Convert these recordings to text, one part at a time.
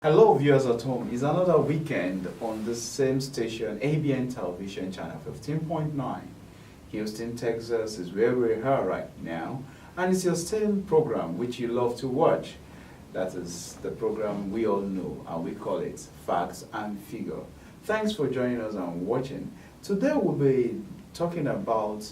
Hello, viewers at home. It's another weekend on the same station, ABN Television Channel 15.9. Houston, Texas is where we are right now, and it's your same program which you love to watch. That is the program we all know, and we call it Facts and Figure. Thanks for joining us and watching. Today we'll be talking about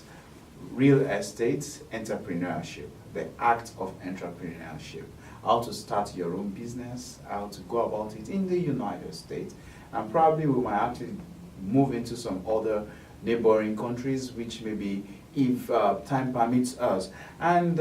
real estate entrepreneurship, the act of entrepreneurship, how to start your own business, how to go about it in the United States, and probably we might actually move into some other neighboring countries, which maybe if time permits us. And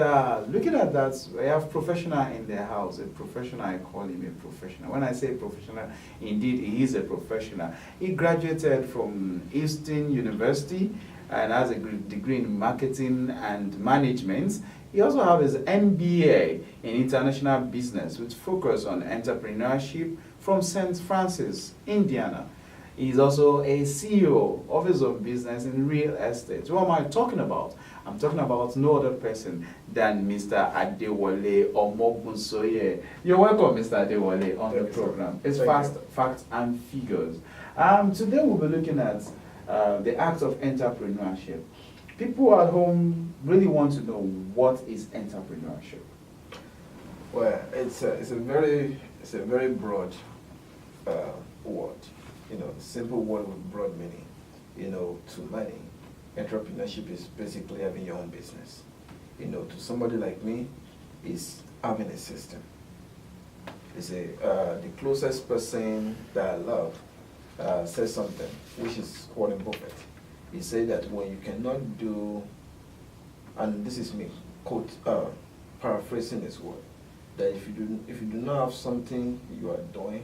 looking at that, I have professional in the house, a professional, I call him a professional. When I say professional, indeed he is a professional. He graduated from Houston University and has a degree in marketing and management. He also has his MBA in international business with focus on entrepreneurship from St. Francis, Indiana. He's also a CEO of his own business in real estate. Who am I talking about? I'm talking about no other person than Mr. Adewale Omogunsoye. You're welcome, Mr. Adewale, on the program. It's Facts and Figures. Today we'll be looking at the act of entrepreneurship. People at home really want to know what is entrepreneurship. Well, it's a very broad word. Simple word with broad meaning. To many, entrepreneurship is basically having your own business. To somebody like me, is having a system. It's the closest person that I love says something, which is Warren Buffett. He said that when you cannot do, and this is me, quote, paraphrasing his word, that if you do not have something you are doing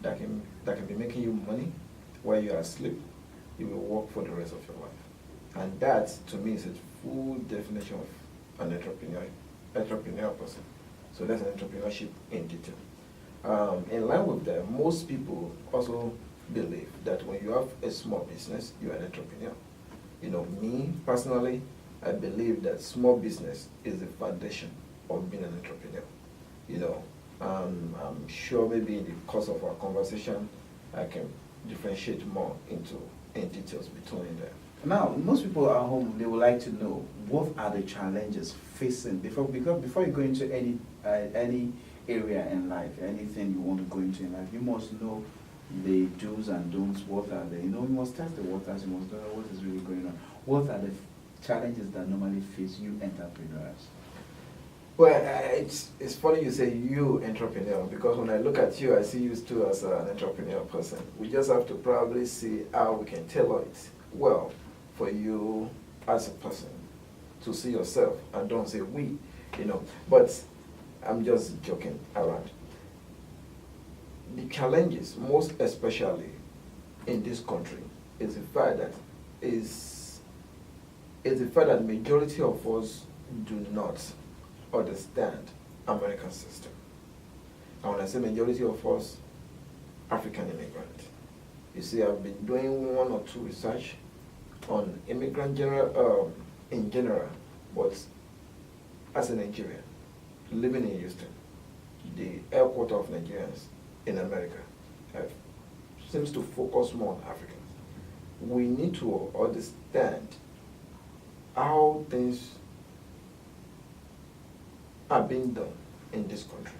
that can be making you money while you are asleep, you will work for the rest of your life. And that, to me, is a full definition of an entrepreneur person. So that's an entrepreneurship in detail. In line with that, most people also believe that when you have a small business, you are an entrepreneur. Me personally, I believe that small business is the foundation of being an entrepreneur. I'm sure maybe in the course of our conversation, I can differentiate more in details between them. Now, most people at home, they would like to know what are the challenges facing before you go into any area in life, anything you want to go into in life, you must know the do's and don'ts. What are they? You must test the waters. You must know what is really going on. What are the challenges that normally face you entrepreneurs? Well, it's funny you say you entrepreneur, because when I look at you, I see you too as an entrepreneur person. We just have to probably see how we can tailor it well for you as a person to see yourself, and don't say we, But I'm just joking around. The challenges, most especially in this country, is the fact that majority of us do not understand American system. And when I say majority of us, African immigrant. You see, I've been doing one or two research on immigrant in general, but as a Nigerian, living in Houston, the headquarters of Nigerians in America seems to focus more on Africans. We need to understand how things are being done in this country,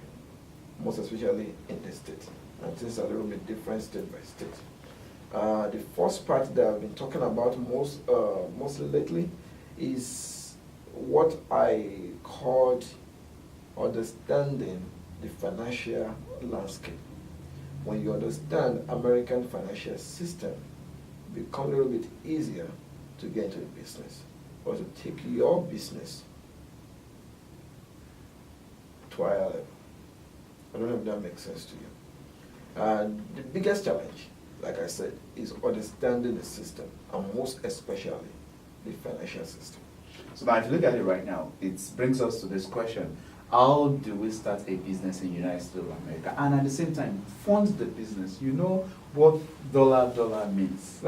most especially in this state. And things are a little bit different state by state. The first part that I've been talking about mostly lately is what I called understanding the financial landscape. When you understand American financial system, it becomes a little bit easier to get into a business, or to take your business to a higher level. I don't know if that makes sense to you. The biggest challenge, like I said, is understanding the system, and most especially the financial system. So now if you look at it right now, it brings us to this question. How do we start a business in the United States of America and at the same time fund the business? You know what dollar means.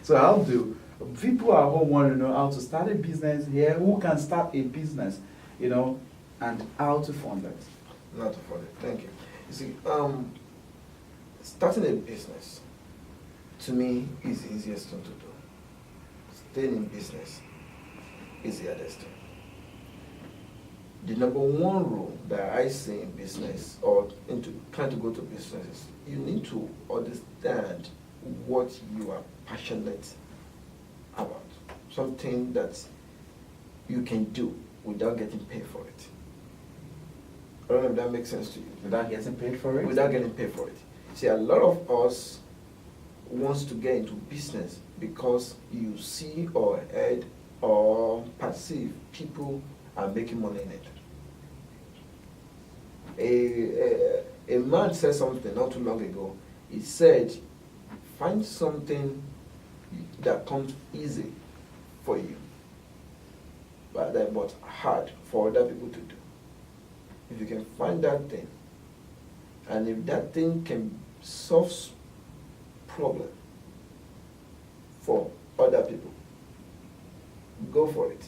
So how do people at home want to know how to start a business here? Who can start a business, and how to fund it? Not to fund it. Thank you. You see, starting a business, to me, is the easiest thing to do. Staying in business is the hardest thing. The number one rule that I see in business or into trying to go to business is you need to understand what you are passionate about. Something that you can do without getting paid for it. I don't know if that makes sense to you. Without getting paid for it? Without getting paid for it. See, a lot of us wants to get into business because you see or heard or perceive people are making money in it. A man said something not too long ago. He said, find something that comes easy for you, but hard for other people to do. If you can find that thing, and if that thing can solve problem for other people, go for it.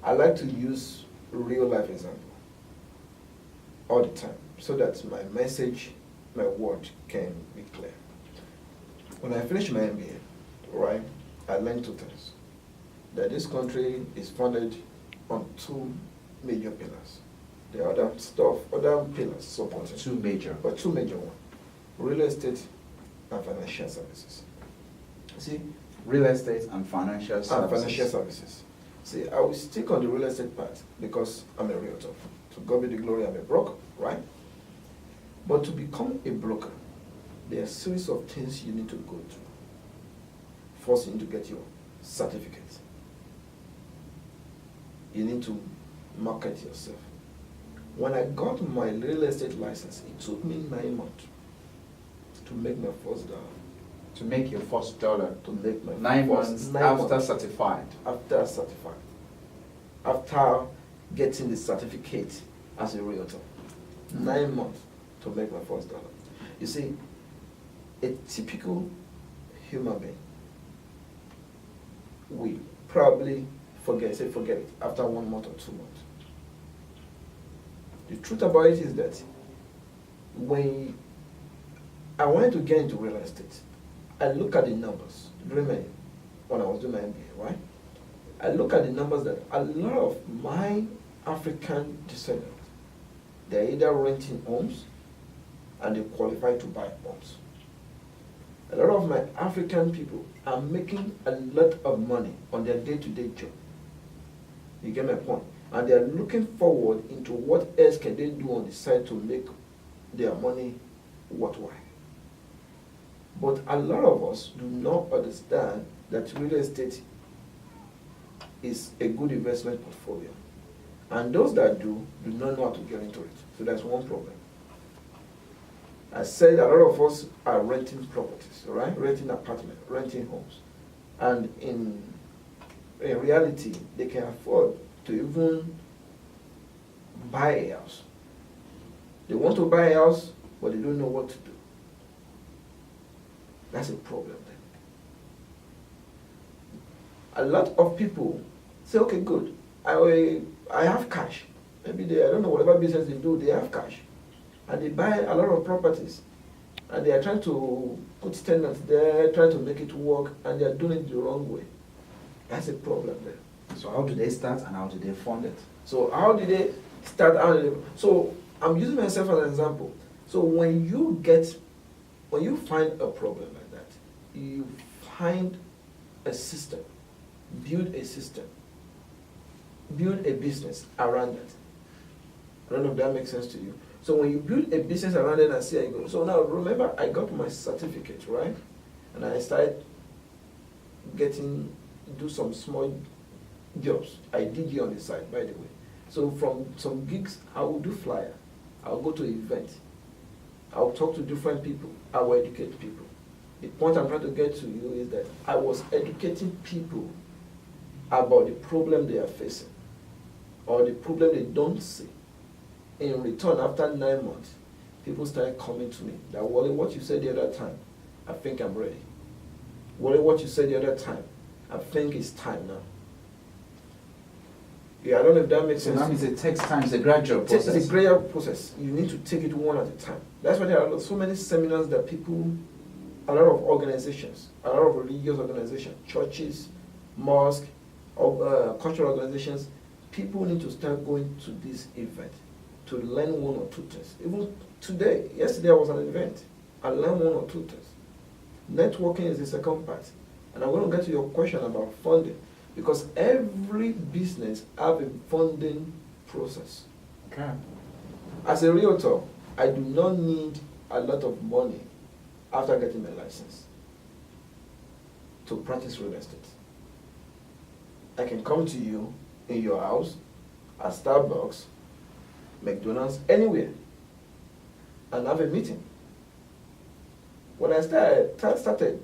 I like to use real life example all the time so that my message, my word can be clear. When I finished my MBA, right, I learned two things. That this country is founded on two major pillars. There are other pillars supporting. Two major. But two major ones. Real estate and financial services. See? Real estate and financial services. And financial services. See, I will stick on the real estate part because I'm a realtor. To God be the glory, I'm a broker, right? But to become a broker, there are a series of things you need to go through. First, you need to get your certificate. You need to market yourself. When I got my real estate license, it took me 9 months to make my first dollar. To make your first dollar. To make my 9 first, months 9 after months certified. After certified. After getting the certificate as a realtor. 9 months to make my first dollar. You see, a typical human being will probably forget it after 1 month or 2 months. The truth about it is that when I wanted to get into real estate, I look at the numbers when I was doing my MBA, right? I look at the numbers that a lot of my African descendants, they're either renting homes and they qualify to buy homes. A lot of my African people are making a lot of money on their day-to-day job. You get my point? And they are looking forward into what else can they do on the side to make their money worthwhile. But a lot of us do not understand that real estate is a good investment portfolio. And those that do not know how to get into it. So that's one problem. I said a lot of us are renting properties, right? Renting apartments, renting homes. And in reality, they can afford to even buy a house. They want to buy a house, but they don't know what to do. That's a problem then. A lot of people say, okay, good, I have cash. Maybe I don't know, whatever business they do, they have cash. And they buy a lot of properties. And they are trying to put tenants there, trying to make it work, and they are doing it the wrong way. That's a problem there. So how do they start and how do they fund it? So how did they start? So I'm using myself as an example. So when you find a problem like that, you find a system, build a system, build a business around it. I don't know if that makes sense to you. So when you build a business around it and see how you go. So now remember, I got my certificate, right? And I started do some small jobs. I did it on the side, by the way. So from some gigs, I will do flyer. I'll go to events. I'll talk to different people. I will educate people. The point I'm trying to get to you is that I was educating people about the problem they are facing or the problem they don't see. In return, after 9 months, people started coming to me that, Wally, what you said the other time, I think I'm ready. Wally, what you said the other time, I think it's time now. Yeah, I don't know if that makes So sense. that means it takes time. It's a gradual process. It's a gradual process. You need to take it one at a time. That's why there are so many seminars that people, a lot of organizations, a lot of religious organizations, churches, mosques, cultural organizations, people need to start going to this event to learn one or two things. Even today, yesterday I was at an event. I learned one or two things. Networking is the second part. And I'm going to get to your question about funding. Because every business have a funding process. Okay. As a realtor, I do not need a lot of money after getting my license to practice real estate. I can come to you in your house, at Starbucks, McDonald's, anywhere, and have a meeting. When I started,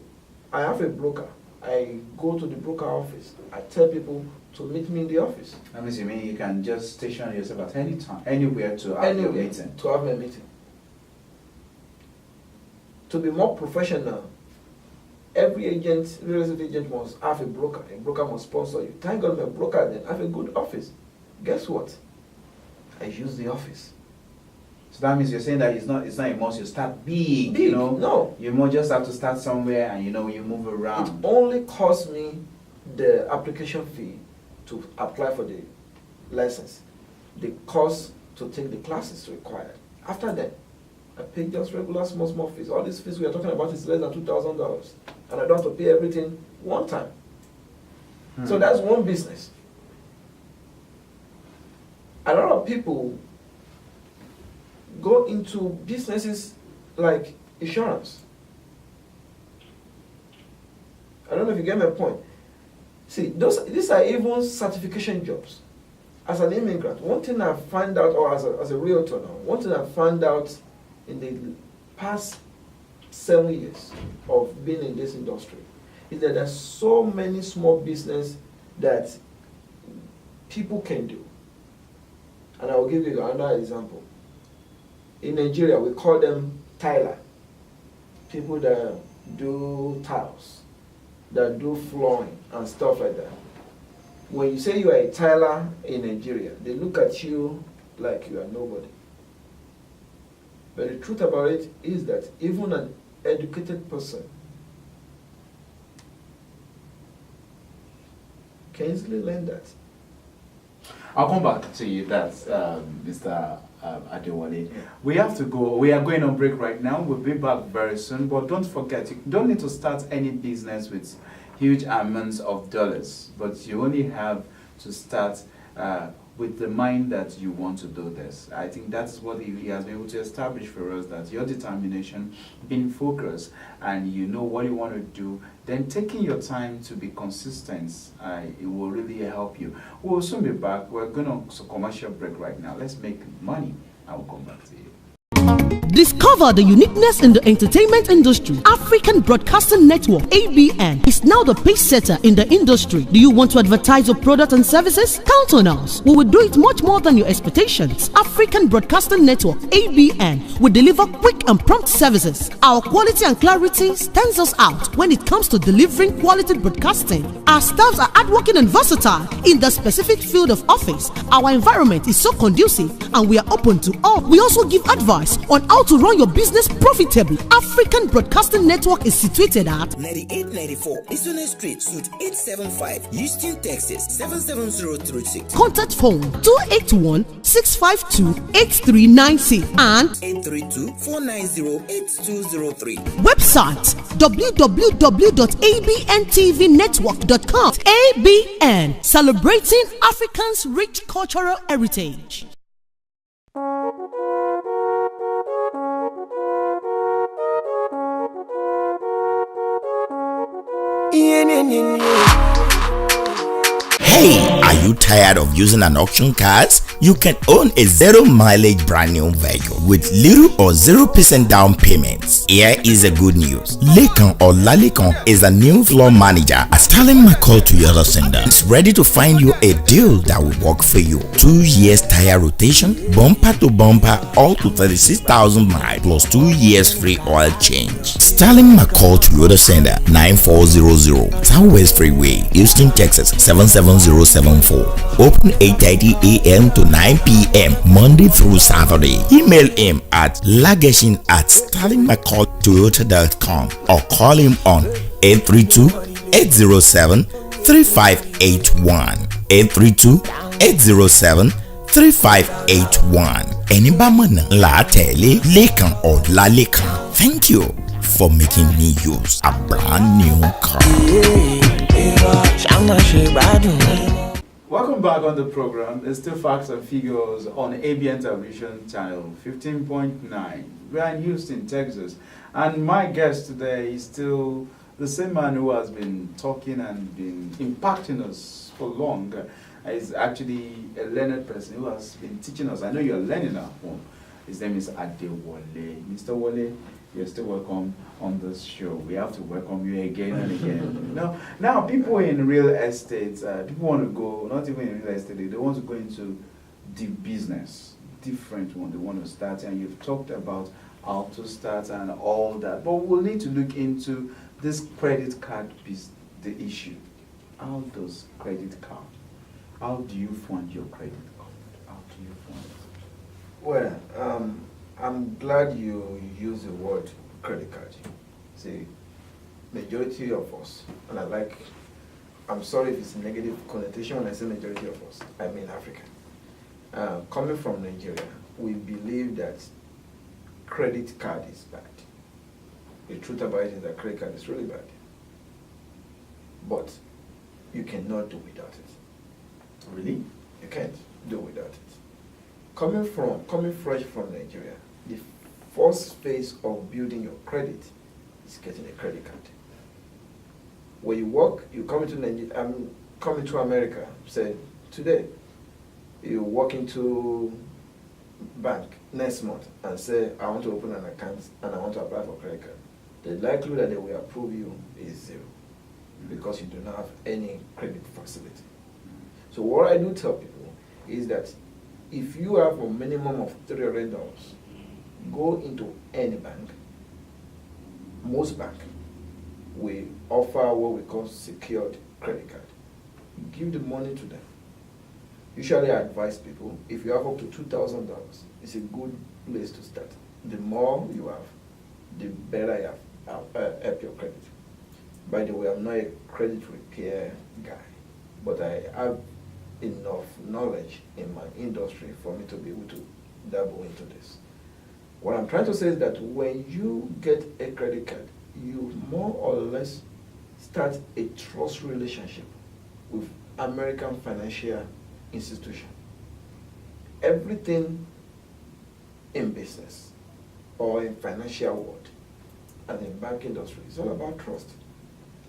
I have a broker. I go to the broker office. I tell people to meet me in the office. That means you mean you can just station yourself at any time, anywhere to have your meeting. To have my meeting. To be more professional, every agent, real estate agent must have a broker. A broker must sponsor you. Thank God my broker then have a good office. Guess what? I use the office. So that means you're saying that it's not a must. You start big, Big, you know. no. You more just have to start somewhere, and you know you move It around. only costs me the application fee to apply for the license, the cost to take the classes required. After that, I pay just regular small fees. All these fees we are talking about is less than $2,000, and I don't have to pay everything one time. So that's one business. A lot of people go into businesses like insurance. I don't know if you get my point. See, these are even certification jobs. As an immigrant, one thing I find out, or as a realtor now, one thing I found out in the past 7 years of being in this industry is that there's so many small business that people can do. And I will give you another example. In Nigeria, we call them tiler. People that do tiles, that do flooring and stuff like that. When you say you are a tiler in Nigeria, they look at you like you are nobody. But the truth about it is that even an educated person can easily learn that. I'll come back to you, that's Mr. Adewale. We have to go. We are going on break right now. We'll be back very soon. But don't forget, you don't need to start any business with huge amounts of dollars. But you only have to start with the mind that you want to do this. I think that's what he has been able to establish for us, that your determination, being focused, and you know what you want to do, then taking your time to be consistent, it will really help you. We'll soon be back. We're going on a commercial break right now. Let's make money. I will come back to you. Discover the uniqueness in the entertainment industry. African Broadcasting Network, ABN, is now the pace setter in the industry. Do you want to advertise your product and services? Count on us. We will do it much more than your expectations. African Broadcasting Network, ABN, will deliver quick and prompt services. Our quality and clarity stands us out when it comes to delivering quality broadcasting. Our staffs are hardworking and versatile in the specific field of office. Our environment is so conducive and we are open to all. We also give advice on how to run your business profitably. African Broadcasting Network is situated at 9894 Isone Street, Suite 875, Houston, Texas 77036. Contact phone 281-652-8396 and 832-490-8203. website www.abntvnetwork.com. ABN, celebrating Africans' rich cultural heritage. Hey, are you tired of using an auction cars? You can own a zero mileage brand new vehicle with little or 0% down payments. Here is a good news. Lekan or Lalekan is a new floor manager at Sterling McCall Toyota Center. It's ready to find you a deal that will work for you. 2 years tire rotation, bumper to bumper, all to 36,000 miles plus 2 years free oil change. Sterling McCall Toyota Center, 9400 Southwest Freeway, Houston, Texas 77074. Open 8:30 a.m. to 9 p.m. Monday through Saturday. Email him at lageshin@sterlingmccalltoyota.com or call him on 832-807-3581. 832-807-3581. Ẹni bá mọ̀nà là á tẹ̀lé Lékan Ọlálékan. Thank you for making me use a brand new car. Welcome back on the program. It's still facts and figures on ABN Television channel 15.9. We're in Houston, Texas. And my guest today is still the same man who has been talking and been impacting us for long. Is actually a learned person who has been teaching us. I know you're learning at home. His name is Adewale. Mr. Wale, you're still welcome on this show. We have to welcome you again and again. Now people in real estate, people want to go, not even in real estate, they want to go into the business, different one they want to start. And you've talked about how to start and all that. But we'll need to look into this credit card the issue. How does credit card? How do you fund your credit card? How do you fund it? Well, I'm glad you use the word credit card. See, majority of us, and I'm sorry if it's a negative connotation when I say majority of us, I mean Africa. Coming from Nigeria, we believe that credit card is bad. The truth about it is that credit card is really bad. But you cannot do without it. Really? You can't do without it. Coming fresh from Nigeria, the first phase of building your credit is getting a credit card. When you work, you come into Nigeria, I'm coming to America, say, today, you walk into bank next month and say, I want to open an account and I want to apply for credit card. The likelihood that they will approve you is zero because you do not have any credit facility. So what I do tell people is that if you have a minimum of $300, go into any bank. Most banks will offer what we call secured credit card. Give the money to them. Usually I advise people, if you have up to $2,000, it's a good place to start. The more you have, the better you help your credit. By the way, I'm not a credit repair guy, but I have enough knowledge in my industry for me to be able to dabble into this. What I'm trying to say is that when you get a credit card, you more or less start a trust relationship with American financial institution. Everything in business or in financial world and in bank industry is all about trust.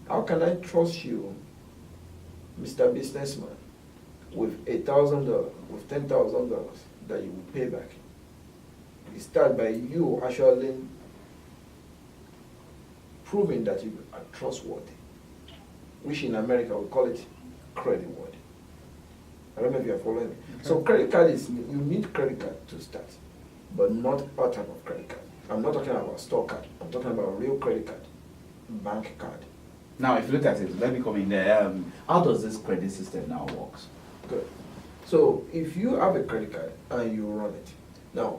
How can I trust you, Mr. Businessman, with $1,000, with $10,000 that you will pay back? It starts by you actually proving that you are trustworthy, which in America we call it credit worthy. I don't know if you are following me. Okay. So credit card is, you need credit card to start, but not all type of credit card. I'm not talking about store card. I'm talking about real credit card, bank card. Now, if you look at it, let me come in there. How does this credit system now work? Good. So if you have a credit card and you run it, now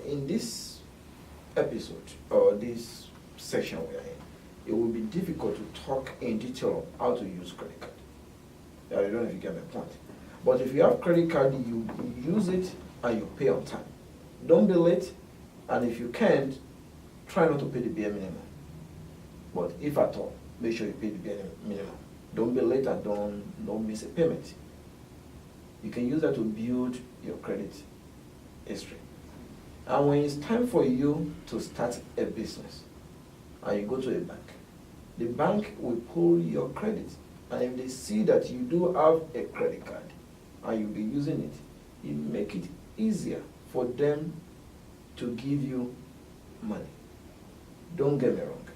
in this episode or this section we are in, it will be difficult to talk in detail on how to use credit card. I don't know if you get my point. But if you have credit card, you use it and you pay on time. Don't be late, and if you can't, try not to pay the bare minimum. But if at all, make sure you pay the bare minimum. Don't be late and don't miss a payment. You can use that to build your credit history. And when it's time for you to start a business and you go to a bank, the bank will pull your credit. And if they see that you do have a credit card and you'll be using it, it make it easier for them to give you money. Don't get me wrong.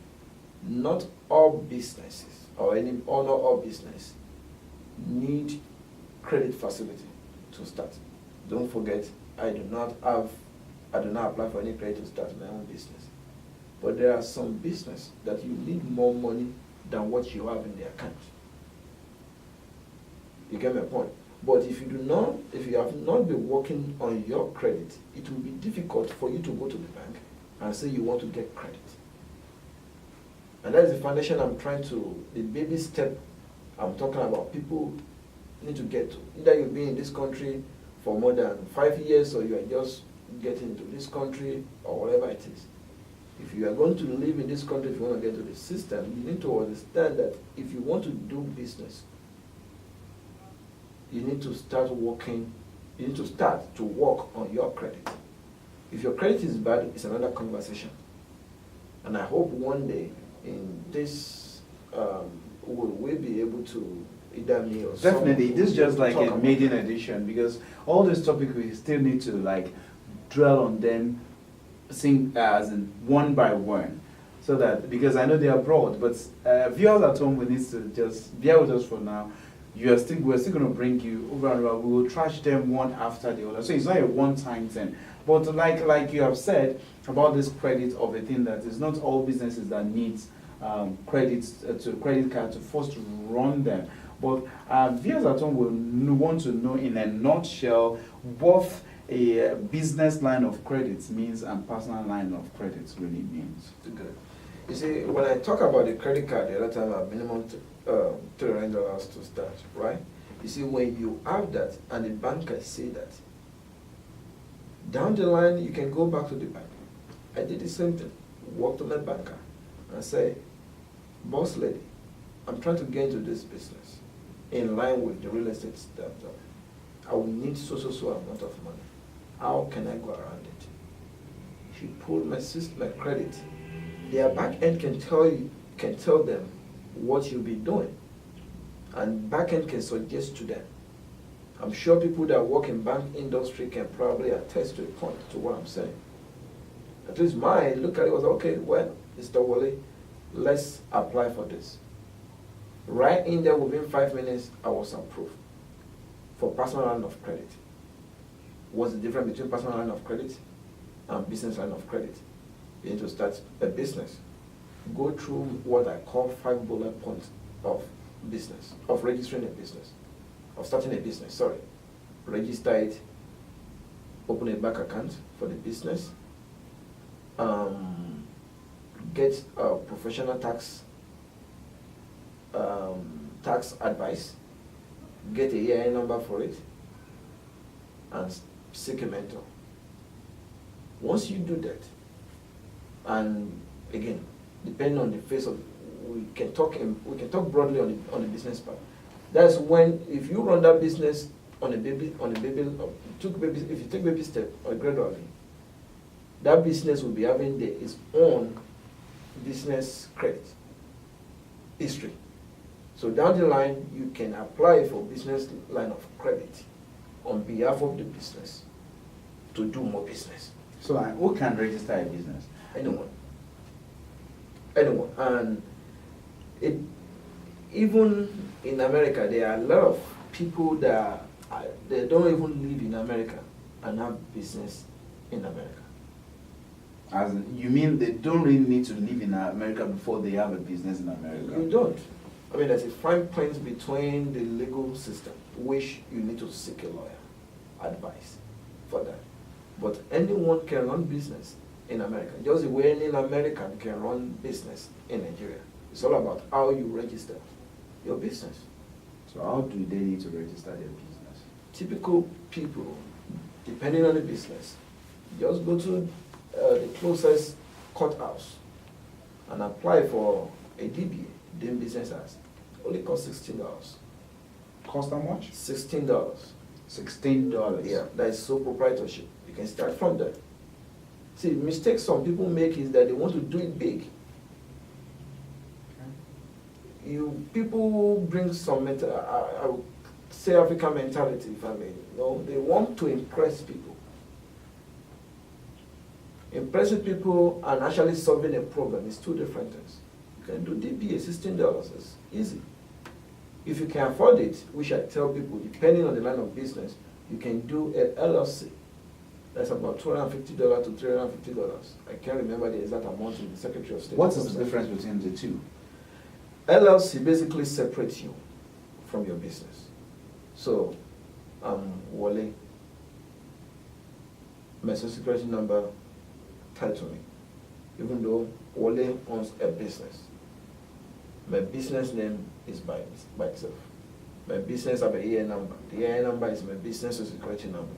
Not all businesses or not all business need credit facility to start. Don't forget, I do not apply for any credit to start my own business. But there are some business that you need more money than what you have in the account. You get my point? But if you have not been working on your credit, it will be difficult for you to go to the bank and say you want to get credit. And that is the foundation the baby step I'm talking about. People need to get to. Either you've been in this country for more than 5 years, or you are just getting into this country, or whatever it is. If you are going to live in this country, if you want to get to the system, you need to understand that if you want to do business, you need to start working, you need to start to work on your credit. If your credit is bad, it's another conversation. And I hope one day in this, we'll be able to, either me or definitely, this is just like a maiden edition, because all these topics we still need to like dwell on them, as in one by one, so that, because I know they are broad, but viewers at home, we need to just bear with us for now. We're still going to bring you over and over. We will trash them one after the other. So it's not a one-time thing. But like you have said about this credit of a thing, that is not all businesses that needs credit card to first run them. But viewers at home will want to know in a nutshell what a business line of credit means and personal line of credit really means. Good. You see, when I talk about the credit card, the other time I minimum $300 to start, right? You see, when you have that and the banker say that, down the line you can go back to the bank. I did the same thing. Walked to my banker and say, boss lady, I'm trying to get into this business in line with the real estate stuff. I will need so amount of money. How can I go around it? She pulled my credit. Their back end can tell them what you'll be doing, and back end can suggest to them. I'm sure people that work in bank industry can probably attest to a point to what I'm saying. At least mine, look at it, was okay, well, Mr. Wally, let's apply for this. Right in there, within 5 minutes, I was approved for personal line of credit. What's the difference between personal line of credit and business line of credit? You need to start a business. Go through what I call 5 bullet points of business, of registering a business, of starting a business, sorry. Register it, open a bank account for the business, get a professional tax advice, get a EIN number for it, and seek a mentor. Once you do that, and again, depending on the phase of, we can talk broadly on the business part. That's when, if you run that business if you take baby step or gradually, that business will be having its own business credit history. So down the line, you can apply for business line of credit on behalf of the business to do more business. So who can register a business? Anyone. And even in America, there are a lot of people that they don't even live in America and have business in America. As in, you mean they don't really need to live in America before they have a business in America? You don't. I mean, there's a fine print between the legal system, which you need to seek a lawyer advice for that. But anyone can run business in America, just the way any American can run business in Nigeria. It's all about how you register your business. So how do they need to register their business? Typical people, depending on the business, just go to the closest courthouse and apply for a DBA, doing business as. Only costs $16. Cost how much? $16. $16. Yeah, that is sole proprietorship. You can start from there. See, the mistake some people make is that they want to do it big. People bring some I would say African mentality, if I may. They want to impress people. Impressing people and actually solving a problem is two different things. You can do DBA, $16, it's easy. If you can afford it, which I tell people, depending on the line of business, you can do a LLC. That's about $250 to $350. I can't remember the exact amount in the Secretary of State. What is the difference between the two? LLC basically separates you from your business. So, Wale, my social security number tied to me. Even though Wale owns a business, my business name is by itself. My business have a EIN number. The EIN number is my business social security number.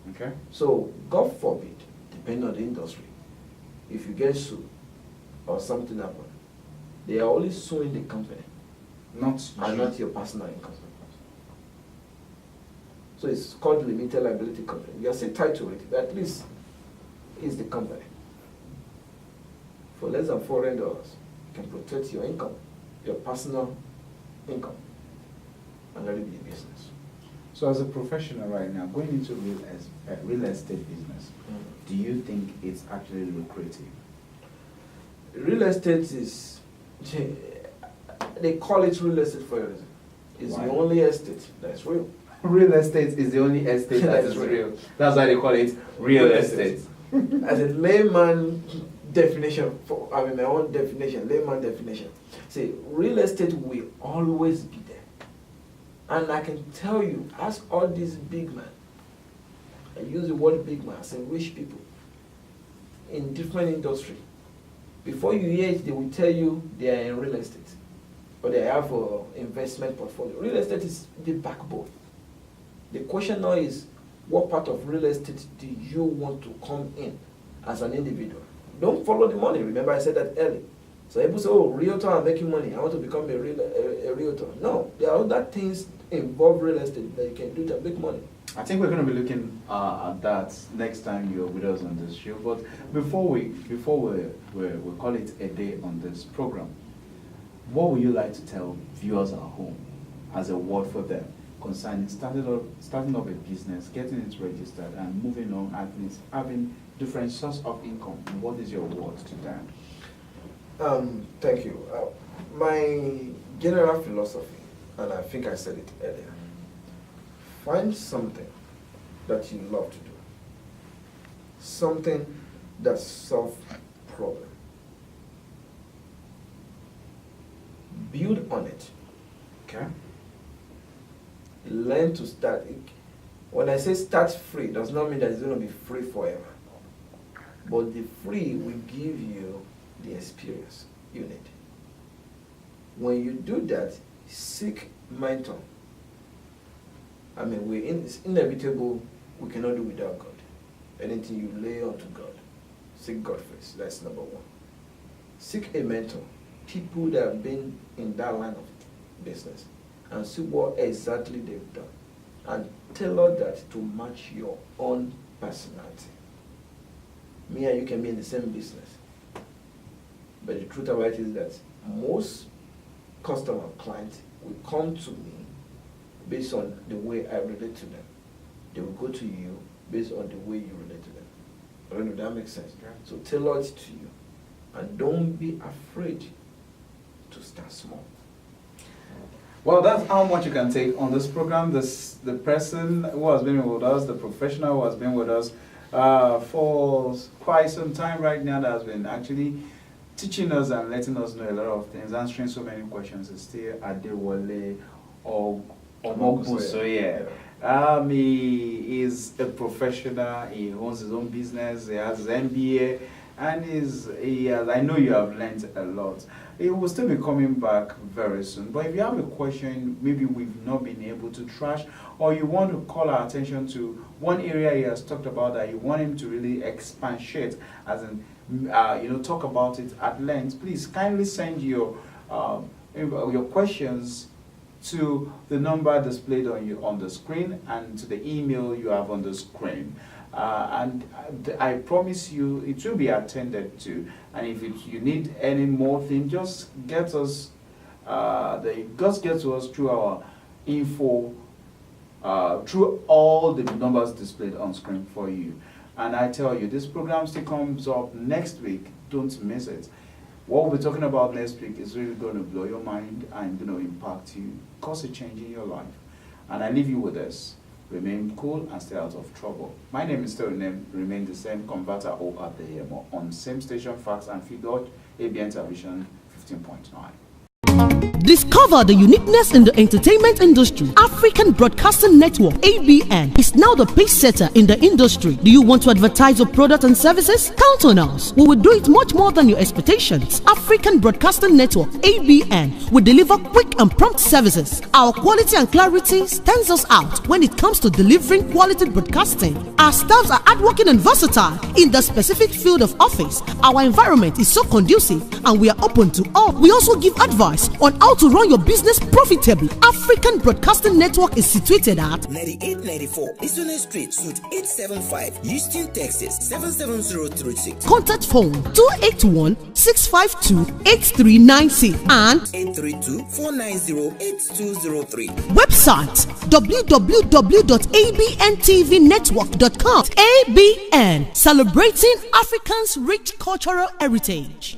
Okay. So, God forbid, depending on the industry, if you get sued or something happen, they are only suing the company, and not your personal income. So it's called limited liability company. You are still tied to it, but at least it's the company. For less than $400, you can protect your income, your personal income, and let it be a business. So as a professional right now, going into real estate business, do you think it's actually lucrative? Real estate is, they call it real estate for a reason. It's Why? the only estate that's real. Real estate is the only estate that is real. That's why they call it real estate. As a layman definition, my own definition, layman definition. See, real estate will always be there. And I can tell you, ask all these big men, I use the word big man, I say rich people, in different industry. Before you hear it, they will tell you they are in real estate, or they have an investment portfolio. Real estate is the backbone. The question now is, what part of real estate do you want to come in as an individual? Don't follow the money. Remember I said that early. So people say, oh, realtor, I'm making money. I want to become a realtor. No, there are other things involve real estate that you can do to make money. I think we're going to be looking at that next time you're with us on this show. But before we call it a day on this program, what would you like to tell viewers at home as a word for them concerning starting up a business, getting it registered, and moving on, at least having different source of income? What is your word to them? Thank you. My general philosophy, and I think I said it earlier, find something that you love to do, something that solves problem. Build on it. Okay. Learn to start. When I say start free, does not mean that it's going to be free forever. But the free will give you the experience you need. When you do that, seek mentor. I mean, it's inevitable. We cannot do without God. Anything you lay onto God, seek God first. That's number one. Seek a mentor. People that have been in that line of business, and see what exactly they've done, and tailor that to match your own personality. Me and you can be in the same business, but the truth about it is that most customer clients will come to me based on the way I relate to them. They will go to you based on the way you relate to them. I don't know if that makes sense. Yeah. So tailor it to you, and don't be afraid to start small. Well, that's how much you can take on this program. The person who has been with us, the professional who has been with us for quite some time right now, that has been actually teaching us and letting us know a lot of things, answering so many questions, is still Adewale Omogusoye. He is a professional. He owns his own business. He has his MBA, and I know you have learned a lot. He will still be coming back very soon. But if you have a question, maybe we've not been able to trash, or you want to call our attention to one area he has talked about that you want him to really expatiate, as in, talk about it at length, please kindly send your questions to the number displayed on the screen and to the email you have on the screen. And I promise you it will be attended to. And if you need any more thing, just get to us through our info, through all the numbers displayed on screen for you. And I tell you, this program still comes up next week. Don't miss it. What we'll be talking about next week is really going to blow your mind and going to impact you, cause a change in your life. And I leave you with this. Remain cool and stay out of trouble. My name is still remain the same, converter O at the AM on same station, facts and figure, ABN Television 15.9. Discover the uniqueness in the entertainment industry. African Broadcasting Network (ABN) is now the pace setter in the industry. Do you want to advertise your product and services? Count on us. We will do it much more than your expectations. African Broadcasting Network (ABN) will deliver quick and prompt services. Our quality and clarity stands us out when it comes to delivering quality broadcasting. Our staffs are hardworking and versatile in the specific field of office. Our environment is so conducive and we are open to all. We also give advice on how to run your business profitably. African Broadcasting Network is situated at 9894 Isone Street, Suite 875, Houston, Texas 77036. Contact phone 281-652-8396 and 832-490-8203. Website www.abntvnetwork.com. ABN, celebrating Africans' rich cultural heritage.